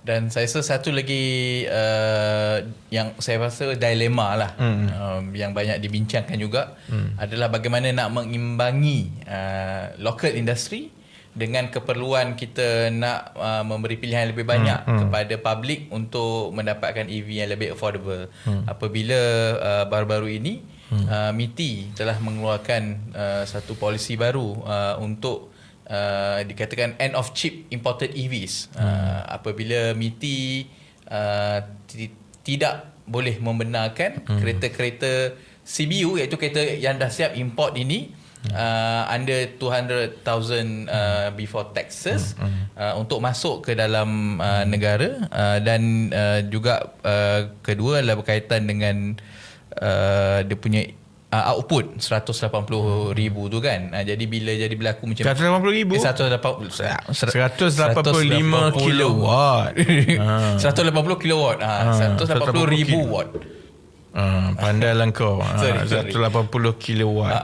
Dan saya rasa satu lagi yang saya rasa dilema lah, yang banyak dibincangkan juga adalah bagaimana nak mengimbangi local industry dengan keperluan kita nak memberi pilihan lebih banyak kepada public untuk mendapatkan EV yang lebih affordable. Apabila baru-baru ini MITI telah mengeluarkan satu polisi baru untuk dikatakan end of chip imported EVs. Apabila MITI tidak boleh membenarkan kereta-kereta CBU, iaitu kereta yang dah siap import ini under 200,000 before taxes untuk masuk ke dalam negara, dan juga kedua adalah berkaitan dengan dia punya output 180,000 tu kan. Jadi bila jadi berlaku macam 180,000? 185 kilowatt. 180 kilowatt. 180,000 watt. Pandai lah kau. 180 kilowatt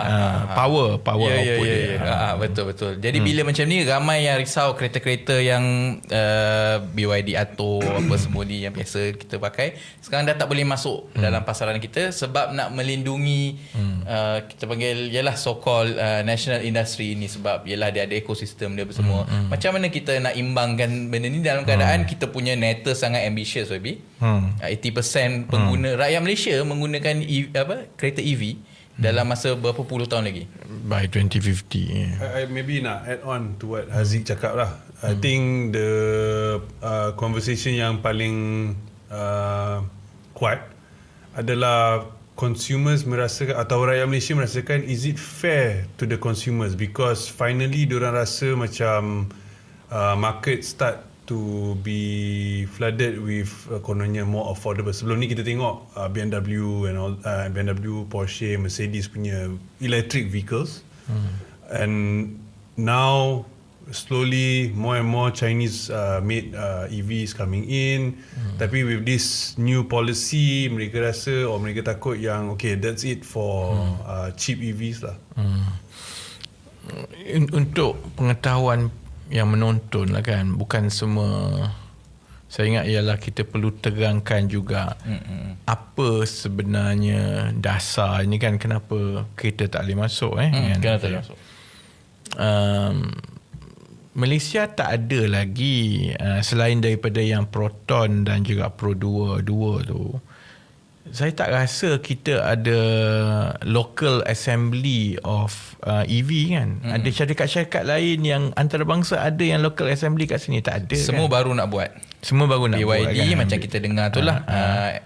power output dia. Betul. Jadi bila macam ni, ramai yang risau kereta-kereta yang BYD Atto apa semua ni yang biasa kita pakai sekarang dah tak boleh masuk dalam pasaran kita, sebab nak melindungi kita panggil yalah so called national industry ni, sebab yalah dia ada ekosistem dia semua. Macam mana kita nak imbangkan benda ni dalam keadaan kita punya neta sangat ambitious, Wabi. 80% pengguna rakyat Malaysia menggunakan kereta EV dalam masa berapa puluh tahun lagi, by 2050. I maybe nak add on to what Haziq cakap lah. I think the conversation yang paling kuat adalah consumers merasakan, atau rakyat Malaysia merasakan, is it fair to the consumers, because finally diorang rasa macam market start to be flooded with kononnya more affordable. Sebelum ni kita tengok BMW and all, BMW, Porsche, Mercedes punya electric vehicles, and now slowly more and more Chinese made EVs coming in. Tapi with this new policy, mereka rasa, or mereka takut yang okay, that's it for cheap EVs lah. Untuk pengetahuan yang menonton lah kan, bukan semua, saya ingat ialah kita perlu terangkan juga apa sebenarnya dasar ini kan, kenapa kereta tak boleh masuk kan? Kenapa tak boleh masuk? Malaysia tak ada lagi selain daripada yang Proton dan juga Pro 2 tu, saya tak rasa kita ada local assembly of EV kan. Ada syarikat-syarikat lain yang antarabangsa ada yang local assembly kat sini, tak ada. Semua kan? baru nak buat. Semua baru nak buat BYD kan? macam kita dengar tu lah.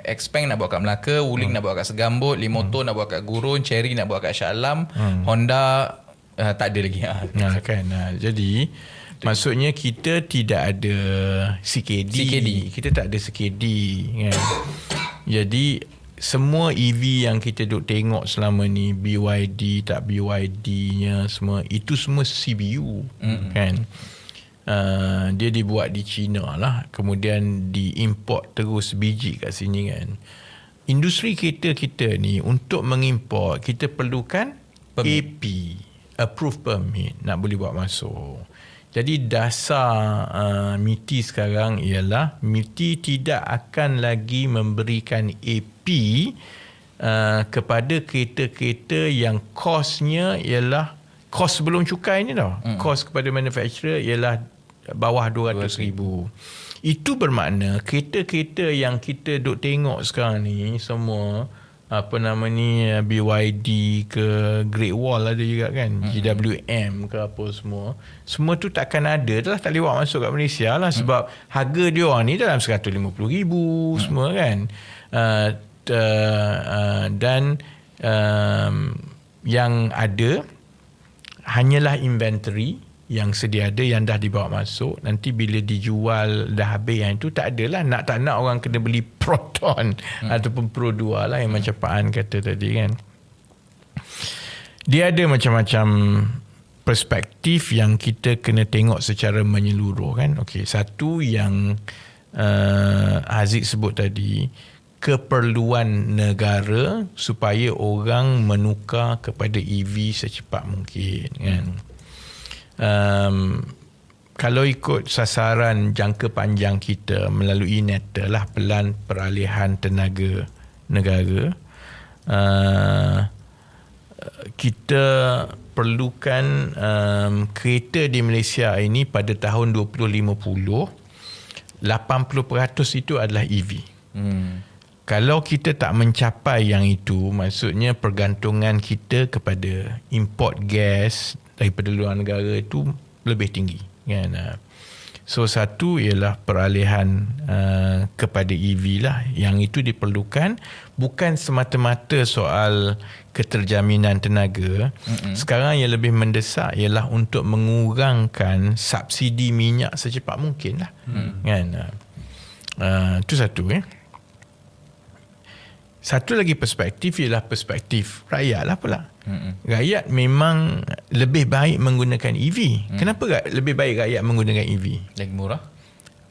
Xpeng nak buat kat Melaka, Wuling nak buat kat Segambut, Limoto nak buat kat Gurun, Cherry nak buat kat Shah Alam, Honda tak ada lagi. Kan. Jadi maksudnya kita tidak ada CKD. Kita tak ada CKD kan. Jadi semua EV yang kita duk tengok selama ni, BYD tak BYD-nya semua, itu semua CBU kan. Dia dibuat di China lah, kemudian diimport terus biji kat sini kan. Industri kereta kita ni untuk mengimport kita perlukan AP, approved permit, nak boleh buat masuk. Jadi dasar MITI sekarang ialah MITI tidak akan lagi memberikan AP kepada kereta-kereta yang kosnya ialah kos sebelum cukai ni tau. Kos kepada manufacturer ialah bawah 200,000. Itu bermakna kereta-kereta yang kita duk tengok sekarang ni semua, apa nama ni, BYD ke Great Wall ada juga kan, GWM ke apa semua tu takkan ada dah, tak boleh buat masuk kat Malaysia lah, sebab harga dia orang ni dalam 150,000 semua kan. Dan yang ada hanyalah inventory yang sedia ada, yang dah dibawa masuk. Nanti bila dijual dah habis, yang itu tak adalah, nak tak nak orang kena beli Proton ataupun Pro 2 lah, yang macam Pak An kata tadi kan. Dia ada macam-macam perspektif yang kita kena tengok secara menyeluruh kan. Okey, satu yang Haziq sebut tadi, keperluan negara supaya orang menukar kepada EV secepat mungkin kan. kalau ikut sasaran jangka panjang kita melalui NETA lah, Pelan Peralihan Tenaga Negara, kita perlukan kereta di Malaysia ini pada tahun 2050 80% itu adalah EV. Kalau kita tak mencapai yang itu, maksudnya pergantungan kita kepada import gas daripada luar negara itu lebih tinggi, kan? So satu ialah peralihan kepada EV lah, yang itu diperlukan bukan semata-mata soal keterjaminan tenaga. Sekarang yang lebih mendesak ialah untuk mengurangkan subsidi minyak secepat mungkin lah, kan? Itu satu. Satu lagi perspektif ialah perspektif rakyat lah pula. Rakyat memang lebih baik menggunakan EV. Kenapa lebih baik rakyat menggunakan EV? Lagi murah.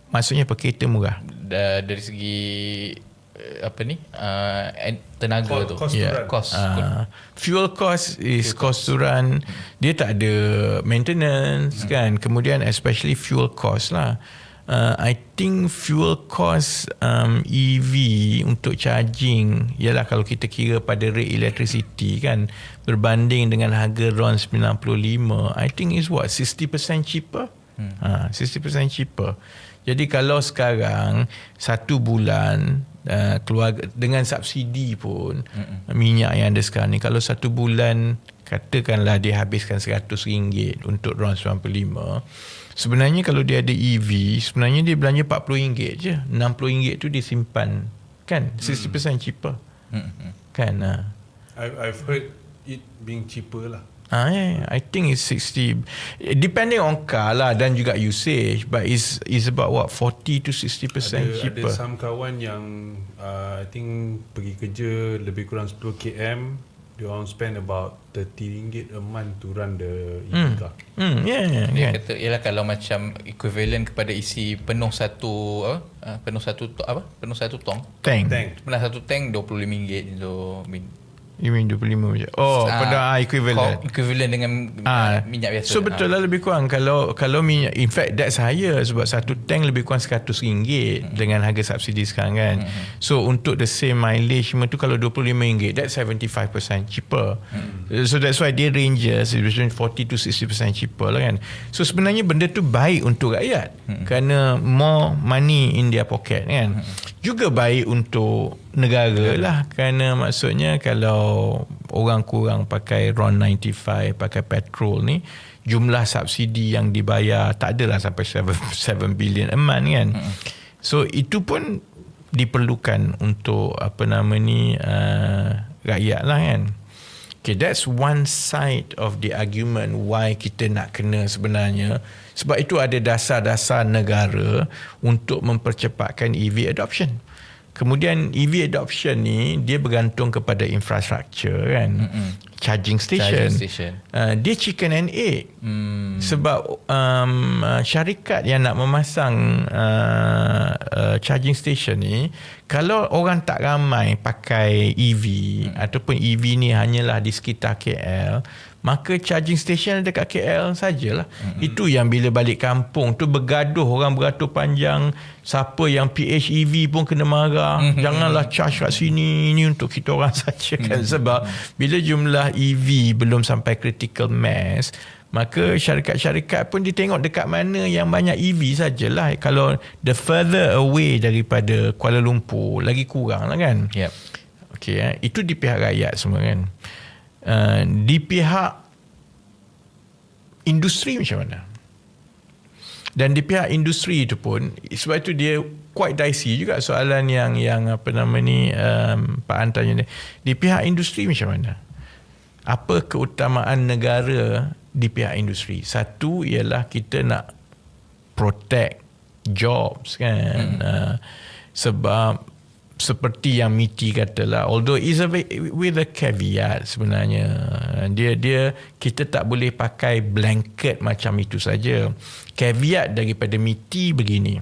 Maksudnya apa? Kereta murah. Dari segi tenaga tu. Cost. Fuel cost is cost to run. Dia tak ada maintenance, kan? Kemudian especially fuel cost lah. I think fuel cost EV untuk charging, ialah kalau kita kira pada rate electricity, kan, berbanding dengan harga RON 95, I think is what, 60% cheaper. 60% cheaper. Jadi kalau sekarang 1 bulan keluar dengan subsidi pun, minyak yang ada sekarang ni, kalau 1 bulan katakanlah dia habiskan RM100 untuk RON 95, sebenarnya kalau dia ada EV, sebenarnya dia belanja RM40 je. RM60 tu dia simpan, kan? 60% cheaper. Kan? I've heard it being cheaper lah. I think it's 60, depending on car lah dan juga usage, but is about what, 40 to 60% cheaper. Ada some kawan yang I think pergi kerja lebih kurang 10 km, they all spend about RM30 a month to run the EV car. Dia kata ialah kalau macam equivalent kepada isi penuh satu tong. Tank. Penuh satu tank RM25. So You mean 25 je? Oh, pada equivalent. Equivalent dengan minyak biasa. So betul lah, lebih kurang kalau minyak, in fact that's higher, sebab satu tank lebih kurang RM100 dengan harga subsidi sekarang, kan. So untuk the same mileage tu, kalau RM25, that's 75% cheaper. So that's why dia ranges between 40 to 60% cheaper lah, kan. So sebenarnya benda tu baik untuk rakyat, kerana more money in their pocket, kan. Juga baik untuk negara lah, kerana maksudnya kalau orang kurang pakai RON 95, pakai petrol ni, jumlah subsidi yang dibayar tak adalah sampai 7 billion a month, kan. So itu pun diperlukan untuk rakyat lah, kan. Okay, that's one side of the argument why kita nak kena sebenarnya, sebab itu ada dasar-dasar negara untuk mempercepatkan EV adoption. Kemudian EV adoption ni dia bergantung kepada infrastruktur, kan. Charging station. Dia chicken and egg. Sebab syarikat yang nak memasang charging station ni, kalau orang tak ramai pakai EV ataupun EV ni hanyalah di sekitar KL, maka charging station dekat KL sajalah. Itu yang bila balik kampung tu bergaduh, orang beratur panjang, siapa yang PHEV pun kena marah. Janganlah charge kat sini, ini untuk kita orang saja, kan. Sebab bila jumlah EV belum sampai critical mass, maka syarikat-syarikat pun ditengok dekat mana yang banyak EV sajalah. Kalau the further away daripada Kuala Lumpur, lagi kurang lah, kan. Okay, itu di pihak rakyat semua, kan. Di pihak industri macam mana? Dan di pihak industri itu pun, sebab itu dia quite dicey juga soalan yang Pak An tanya ni. Di pihak industri macam mana? Apa keutamaan negara di pihak industri? Satu ialah kita nak protect jobs, kan. Sebab seperti yang Miti katalah, although is with a caveat sebenarnya, dia kita tak boleh pakai blanket macam itu saja. Caveat daripada Miti begini,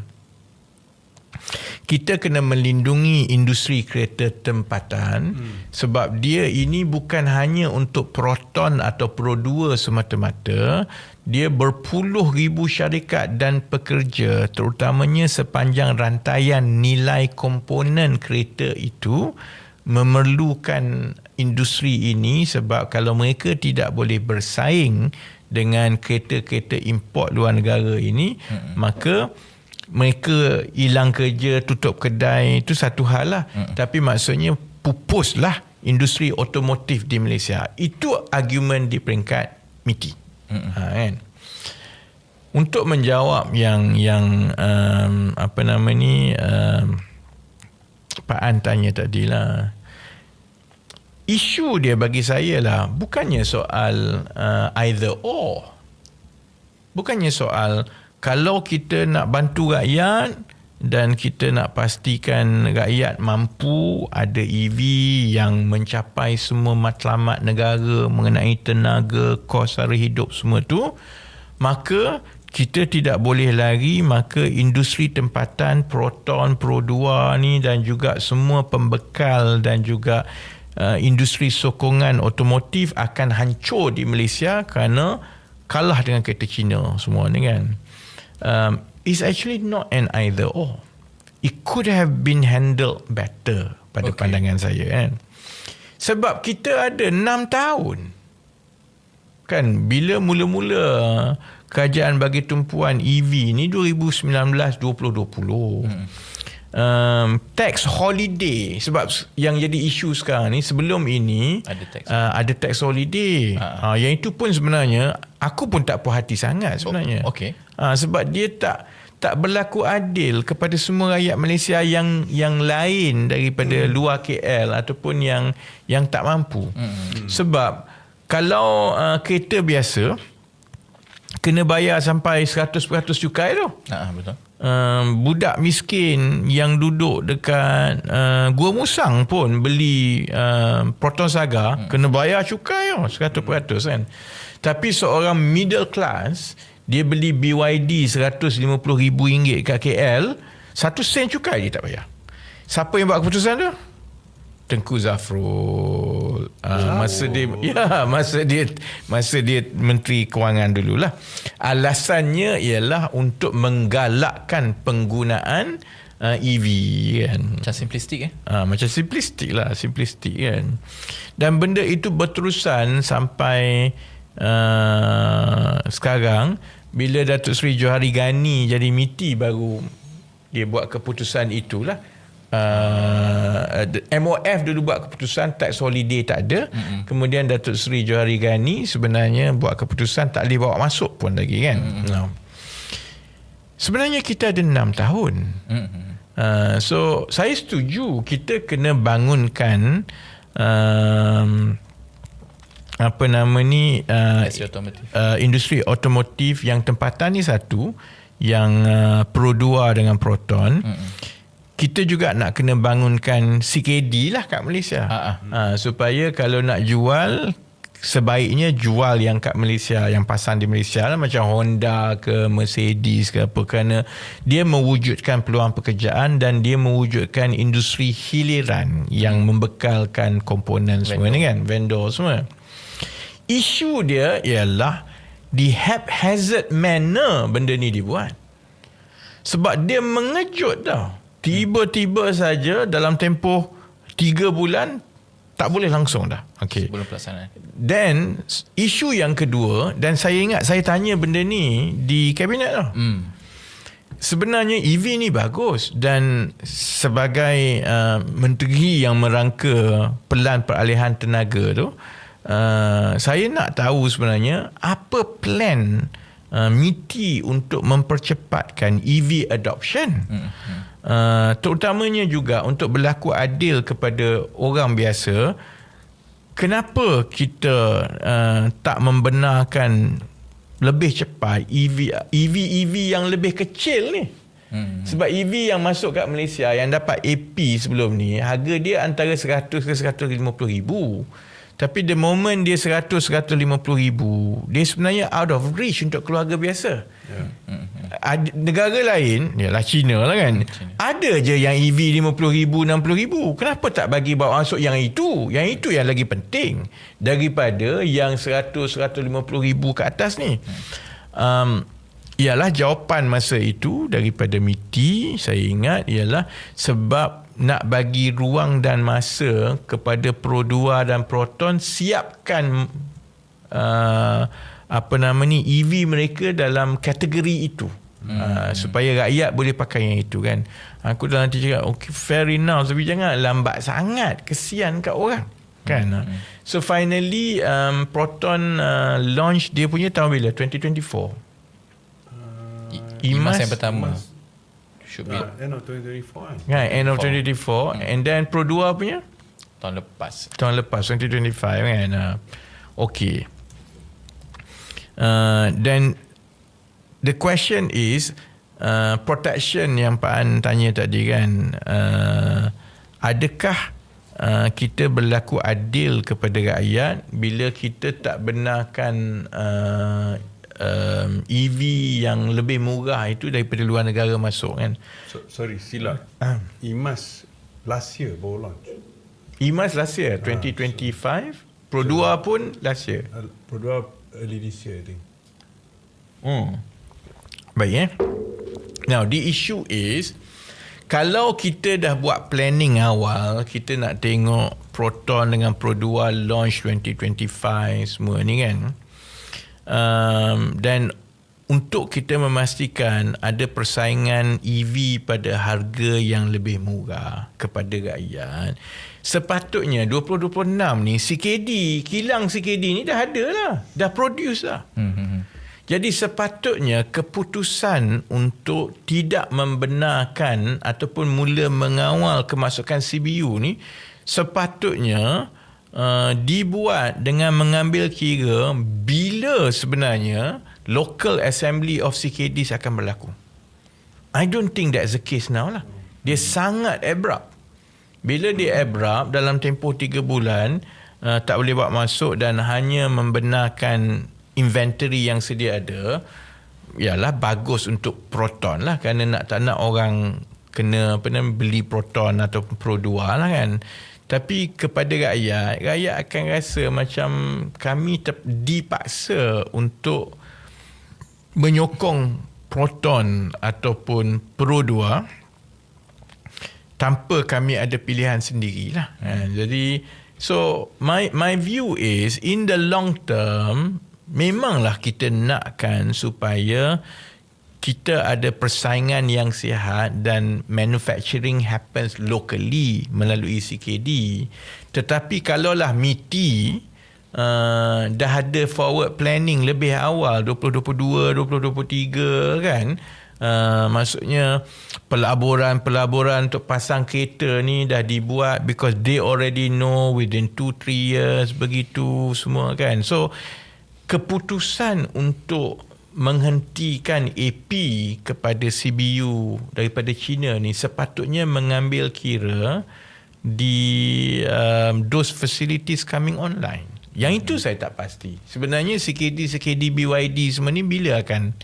kita kena melindungi industri kereta tempatan sebab dia ini bukan hanya untuk Proton atau Pro 2 semata-mata, dia berpuluh ribu syarikat dan pekerja terutamanya sepanjang rantaian nilai komponen kereta itu memerlukan industri ini sebab kalau mereka tidak boleh bersaing dengan kereta-kereta import luar negara ini maka mereka hilang kerja, tutup kedai, itu satu hal lah. Tapi maksudnya pupuslah industri otomotif di Malaysia. Itu argument di peringkat MITI. Kan? Untuk menjawab yang apa nama ni Pak An tanya tadi lah. Isu dia bagi saya lah bukannya soal either or. Bukannya soal kalau kita nak bantu rakyat dan kita nak pastikan rakyat mampu ada EV yang mencapai semua matlamat negara mengenai tenaga, kos sara hidup semua tu, maka kita tidak boleh lari, maka industri tempatan Proton, Pro 2 ni dan juga semua pembekal dan juga industri sokongan otomotif akan hancur di Malaysia kerana kalah dengan kereta Cina semua ni kan. It's actually not an either or. It could have been handled better pada pandangan saya kan. Sebab kita ada 6 tahun. Kan bila mula-mula kerajaan bagi tumpuan EV ni 2019-2020. Tax holiday sebab yang jadi isu sekarang ni sebelum ini ada tax holiday. Yang itu pun sebenarnya aku pun tak puas hati sangat sebenarnya. Sebab dia tak berlaku adil kepada semua rakyat Malaysia yang lain daripada luar KL ataupun yang tak mampu. Sebab kalau kereta biasa kena bayar sampai 100% cukai tu. Betul. Budak miskin yang duduk dekat Gua Musang pun beli Proton Saga kena bayar cukai 100% kan. Tapi seorang middle class dia beli BYD RM150,000 kat KL, 1 sen cukai dia tak bayar. Siapa yang buat keputusan tu? Tengku Zafrul. Masa dia Menteri Kewangan dululah. Alasannya ialah untuk menggalakkan penggunaan EV kan. Macam simplistik macam simplistik kan. Dan benda itu berterusan sampai sekarang bila Datuk Seri Johari Ghani jadi MITI baru dia buat keputusan itulah. MOF dulu buat keputusan tax holiday tak ada. Kemudian Datuk Seri Johari Ghani sebenarnya buat keputusan tak boleh bawa masuk pun lagi kan. Sebenarnya kita ada 6 tahun. So saya setuju kita kena bangunkan industri otomotif yang tempatan ni satu, yang Pro 2 dengan Proton. Kita juga nak kena bangunkan CKD lah kat Malaysia. Supaya kalau nak jual, sebaiknya jual yang kat Malaysia, yang pasang di Malaysia lah, macam Honda ke Mercedes ke apa, kerana dia mewujudkan peluang pekerjaan dan dia mewujudkan industri hiliran yang membekalkan komponen semua ni kan, vendor semua. Isu dia ialah di haphazard manner benda ni dibuat. Sebab dia mengejut tau. Tiba-tiba saja dalam tempoh 3 bulan tak boleh langsung dah. Sebelum pelaksanaan. Dan isu yang kedua, dan saya ingat saya tanya benda ni di kabinet tau. Sebenarnya EV ni bagus dan sebagai menteri yang merangka pelan peralihan tenaga tu, saya nak tahu sebenarnya apa plan MITI untuk mempercepatkan EV adoption. Terutamanya juga untuk berlaku adil kepada orang biasa. Kenapa kita tak membenarkan lebih cepat EV yang lebih kecil ni? Sebab EV yang masuk kat Malaysia yang dapat AP sebelum ni, harga dia antara 100 ke 150 ribu. Tapi the moment dia 100-150 ribu, dia sebenarnya out of reach untuk keluarga biasa. negara lain, ialah China lah kan, ada je yang EV 50,000, 60,000. Kenapa tak bagi bawa masuk yang itu? Yang itu yang lagi penting daripada yang 100-150,000 ke atas ni. Ialah jawapan masa itu daripada MITI, saya ingat, ialah sebab nak bagi ruang dan masa kepada Pro 2 dan Proton siapkan EV mereka dalam kategori itu. Supaya rakyat boleh pakai yang itu kan. Aku dah nanti cakap okay, fair enough, tapi jangan lambat sangat, kesian kat orang kan. So finally Proton launch dia punya tahun bila? 2024. IMAS yang pertama should be end of 2024 kan, end of 2024. And then Pro 2 punya tahun lepas 2025 kan. Okay. Then the question is protection yang Pak An tanya tadi kan, adakah kita berlaku adil kepada rakyat bila kita tak benarkan EV yang lebih murah itu daripada luar negara masuk kan? Sorry, silap. IMAS last year baru launch. IMAS last year 2025. Pro 2 pun last year. Pro 2 early this year I think. Baik Now the issue is, kalau kita dah buat planning awal, kita nak tengok Proton dengan Pro 2 launch 2025 semua ni kan, dan untuk kita memastikan ada persaingan EV pada harga yang lebih murah kepada rakyat, sepatutnya 2026 ni kilang CKD ni dah ada lah, dah produce lah. Jadi sepatutnya keputusan untuk tidak membenarkan ataupun mula mengawal kemasukan CBU ni sepatutnya dibuat dengan mengambil kira bila sebenarnya local assembly of CKDs akan berlaku. I don't think that's the case now lah. Dia sangat abrupt. Bila dia abrupt, dalam tempoh 3 bulan tak boleh buat masuk dan hanya membenarkan inventory yang sedia ada, ialah bagus untuk Proton lah, kerana tak nak orang kena beli Proton atau Pro 2 lah kan. Tapi kepada rakyat akan rasa macam kami dipaksa untuk menyokong Proton ataupun Pro 2 tanpa kami ada pilihan sendirilah. Jadi so my view is, in the long term memanglah kita nakkan supaya kita ada persaingan yang sihat dan manufacturing happens locally melalui CKD. Tetapi kalaulah MITI dah ada forward planning lebih awal 2022, 2023 kan, maksudnya pelaburan untuk pasang kereta ni dah dibuat because they already know within 2-3 years begitu semua kan. So keputusan untuk menghentikan AP kepada CBU daripada China ni sepatutnya mengambil kira di those facilities coming online. Yang itu saya tak pasti. Sebenarnya CKD, BYD semua ni bila akan.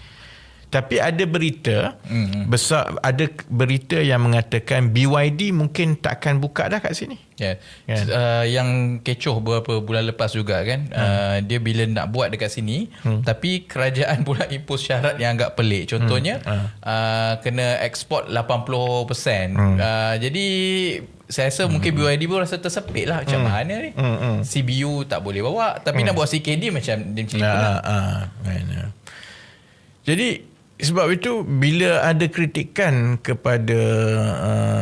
Tapi ada berita besar, ada berita yang mengatakan BYD mungkin takkan buka dah kat sini. Yang kecoh beberapa bulan lepas juga kan, dia bila nak buat dekat sini, tapi kerajaan pula impose syarat yang agak pelik. Contohnya kena ekspor 80%. Jadi saya rasa mungkin BYD pun rasa tersepit lah, macam mana ni CBU tak boleh bawa, tapi nak buat CKD macam dia macam ni pula. Jadi sebab itu bila ada kritikan kepada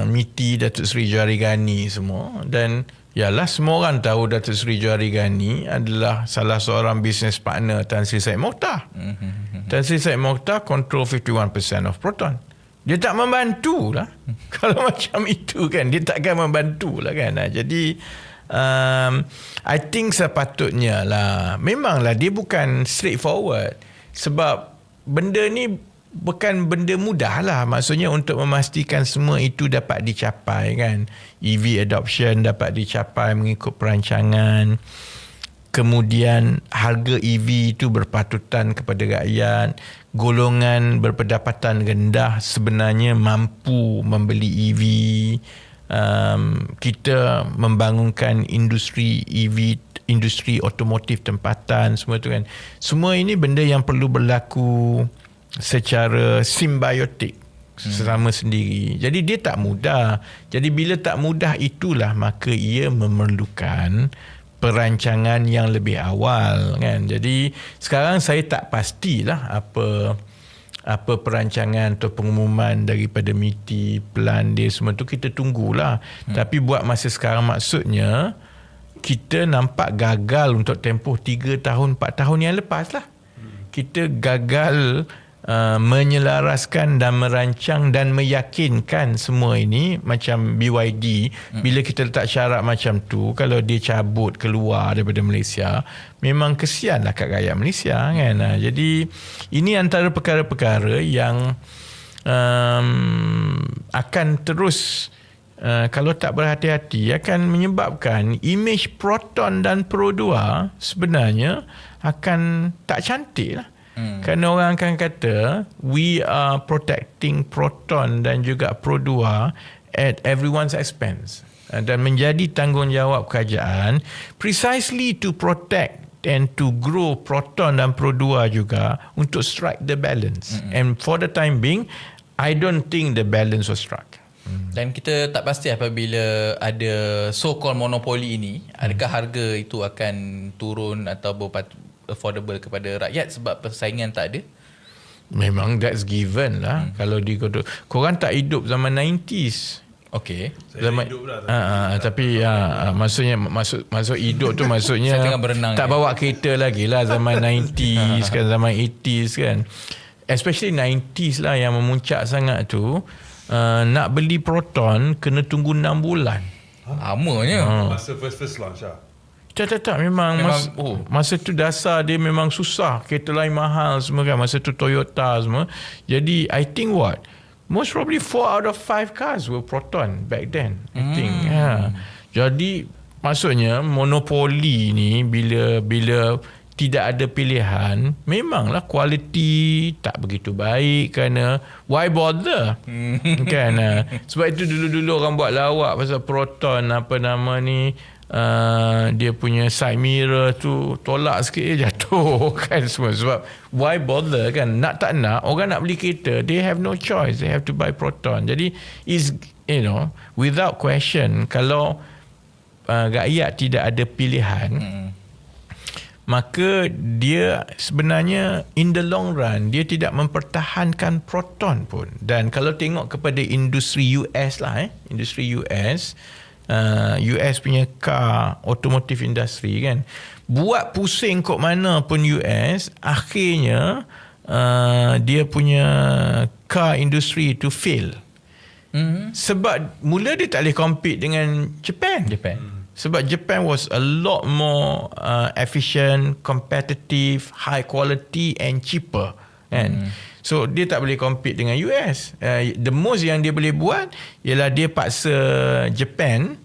MITI, Datuk Seri Johari Ghani semua, dan yalah semua orang tahu Datuk Seri Johari Ghani adalah salah seorang business partner Tan Sri Said Mokhtar. Tan Sri Said Mokhtar control 51% of Proton. Dia tak membantu lah. Kalau macam itu kan, dia takkan membantu lah kan. Jadi I think sepatutnya lah, memanglah dia bukan straightforward, sebab benda ni bukan benda mudah lah. Maksudnya untuk memastikan semua itu dapat dicapai kan, EV adoption dapat dicapai mengikut perancangan, kemudian harga EV itu berpatutan kepada rakyat, golongan berpendapatan rendah sebenarnya mampu membeli EV. Kita membangunkan industri EV, industri otomotif tempatan, semua tu kan. Semua ini benda yang perlu berlaku secara simbiotik sesama sendiri. Jadi dia tak mudah. Jadi bila tak mudah itulah maka ia memerlukan perancangan yang lebih awal kan. Jadi sekarang saya tak pastilah apa perancangan atau pengumuman daripada MITI, plan dia semua tu kita tunggulah. Tapi buat masa sekarang maksudnya kita nampak gagal untuk tempoh 3 tahun 4 tahun yang lepas lah. Kita gagal menyelaraskan dan merancang dan meyakinkan semua ini. Macam BYD, bila kita letak syarat macam tu, kalau dia cabut keluar daripada Malaysia, memang kesianlah kat rakyat Malaysia kan. Jadi ini antara perkara-perkara yang akan terus kalau tak berhati-hati akan menyebabkan imej Proton dan Pro 2 sebenarnya akan tak cantik lah. Kerana orang akan kata we are protecting Proton dan juga Pro 2 at everyone's expense, dan menjadi tanggungjawab kerajaan precisely to protect and to grow Proton dan Pro 2 juga untuk strike the balance. And for the time being I don't think the balance was struck. Dan kita tak pasti apabila ada so-called monopoli ini, adakah harga itu akan turun atau affordable kepada rakyat sebab persaingan tak ada? Memang that's given lah. Kalau korang tak hidup zaman 90s. Okay. Saya hidup lah. Tapi maksudnya masuk hidup tu maksudnya saya tengah berenang tak bawa kereta lagi lah zaman 90s kan, zaman 80s kan. Especially 90s lah yang memuncak sangat tu. Nak beli Proton kena tunggu 6 bulan. Lamanya. Masa first launch lah. Tak. Memang masa tu dasar dia memang susah. Kereta lain mahal semua kan. Masa tu Toyota semua. Jadi I think most probably 4 out of 5 cars were Proton back then. I think. Jadi maksudnya monopoli ni bila tidak ada pilihan, memanglah kualiti tak begitu baik kerana why bother? Kan? Sebab itu dulu-dulu orang buat lawak pasal Proton, apa nama ni, dia punya side mirror tu tolak sikit jatuh kan semua. Sebab why bother kan? Nak tak nak, orang nak beli kereta, they have no choice, they have to buy Proton. Jadi is without question, kalau rakyat tidak ada pilihan, maka dia sebenarnya in the long run dia tidak mempertahankan Proton pun. Dan kalau tengok kepada industri US lah, industri US punya car automotive industry kan, buat pusing kok mana pun US, akhirnya dia punya car industry to fail. Sebab mula dia tak boleh compete dengan Japan. Sebab Japan was a lot more efficient, competitive, high quality and cheaper kan. So dia tak boleh compete dengan US. The most yang dia boleh buat ialah dia paksa Japan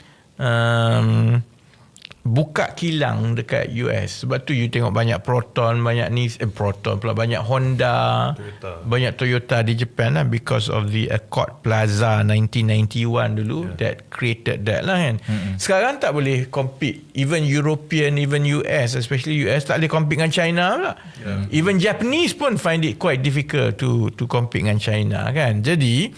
buka kilang dekat US. Sebab tu you tengok banyak Proton, banyak Proton pula, banyak Honda, banyak Toyota di Japan lah, because of the Accord Plaza 1991 dulu, that created that lah kan. Sekarang tak boleh compete. Even European, even US, especially US, tak boleh compete dengan China pula. Even Japanese pun find it quite difficult to compete dengan China kan. Jadi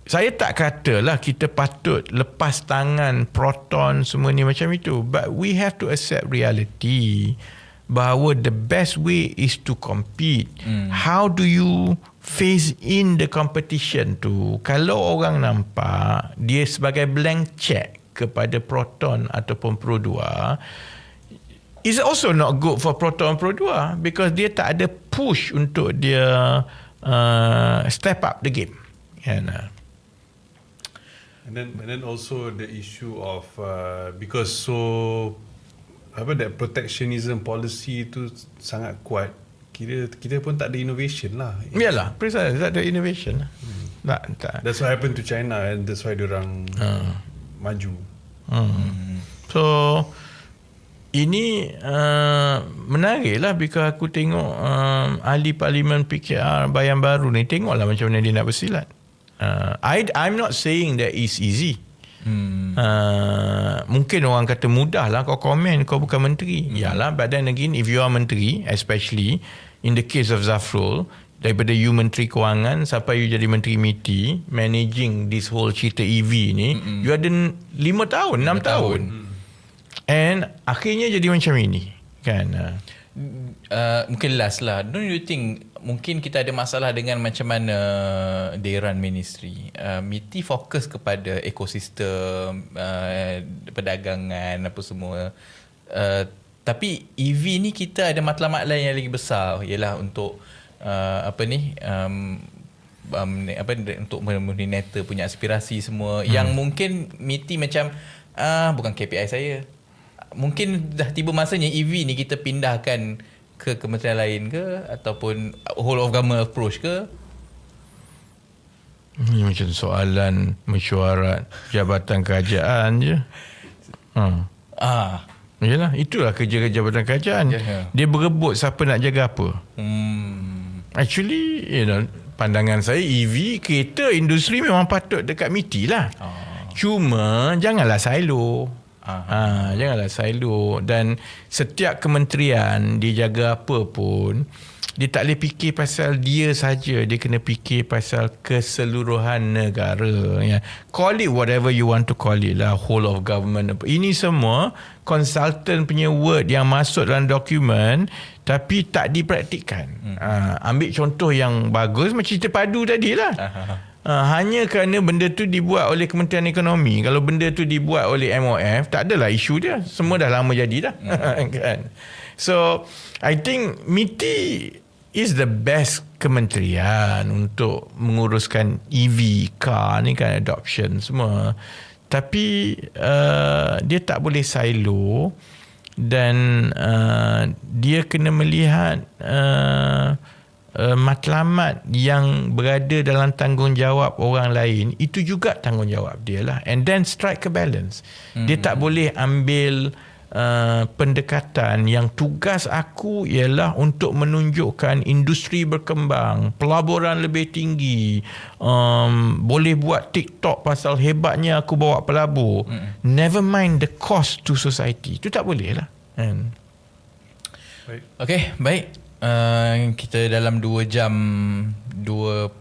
saya tak katalah kita patut lepas tangan Proton semua ni macam itu. But we have to accept reality bahawa the best way is to compete. How do you phase in the competition tu? Kalau orang nampak dia sebagai blank check kepada Proton ataupun Pro 2, is also not good for Proton Pro 2 because dia tak ada push untuk dia step up the game. And then also the issue of because that protectionism policy tu sangat kuat, kita pun tak ada innovation lah. Yalah, precise, tak ada innovation lah. Tak. That's what happened to China, and that's why diorang maju. So Ini menariklah bila aku tengok ahli parlimen PKR Bayan Baru ni, tengoklah macam mana dia nak bersilat. I'm not saying that it's easy. Mungkin orang kata mudah lah kau komen, kau bukan menteri. Yalah, but then again, if you are menteri, especially in the case of Zafrul, daripada you menteri kewangan sampai you jadi menteri MITI, managing this whole cerita EV ni, you ada 5 tahun, 6 tahun. And akhirnya jadi macam ini kan. Mungkin last lah, don't you think mungkin kita ada masalah dengan macam mana they run ministry? MITI fokus kepada ekosistem perdagangan apa semua, tapi EV ni kita ada matlamat lain yang lagi besar, ialah untuk untuk memenuhi neta punya aspirasi semua, yang mungkin MITI macam bukan KPI saya. Mungkin dah tiba masanya EV ni kita pindahkan ke kementerian lain ke, ataupun whole of government approach ke? Ini macam soalan mesyuarat jabatan kerajaan je. Yalah, itulah kerja jabatan kerajaan. Dia berebut siapa nak jaga apa. Actually, pandangan saya EV, kereta industri memang patut dekat MITI lah. Cuma janganlah silo. Janganlah silo. Dan setiap kementerian dia jaga apa pun, dia tak boleh fikir pasal dia saja, dia kena fikir pasal keseluruhan negara ya. Call it whatever you want to call it lah, whole of government. Ini semua consultant punya word yang masuk dalam dokumen tapi tak dipraktikkan. Ambil contoh yang bagus macam cerita padu tadi lah. Hanya kerana benda tu dibuat oleh Kementerian Ekonomi. Kalau benda tu dibuat oleh MOF, tak adalah isu dia. Semua dah lama jadi dah. Kan? So I think MITI is the best kementerian untuk menguruskan EV car ni kan, adoption semua. Tapi dia tak boleh silo, dan dia kena melihat matlamat yang berada dalam tanggungjawab orang lain, itu juga tanggungjawab dia lah. And then strike a balance. Dia tak boleh ambil pendekatan yang tugas aku ialah untuk menunjukkan industri berkembang, pelaburan lebih tinggi, boleh buat TikTok pasal hebatnya aku bawa pelabur, never mind the cost to society. Itu tak boleh lah. Okay, baik. Kita dalam 2 jam 26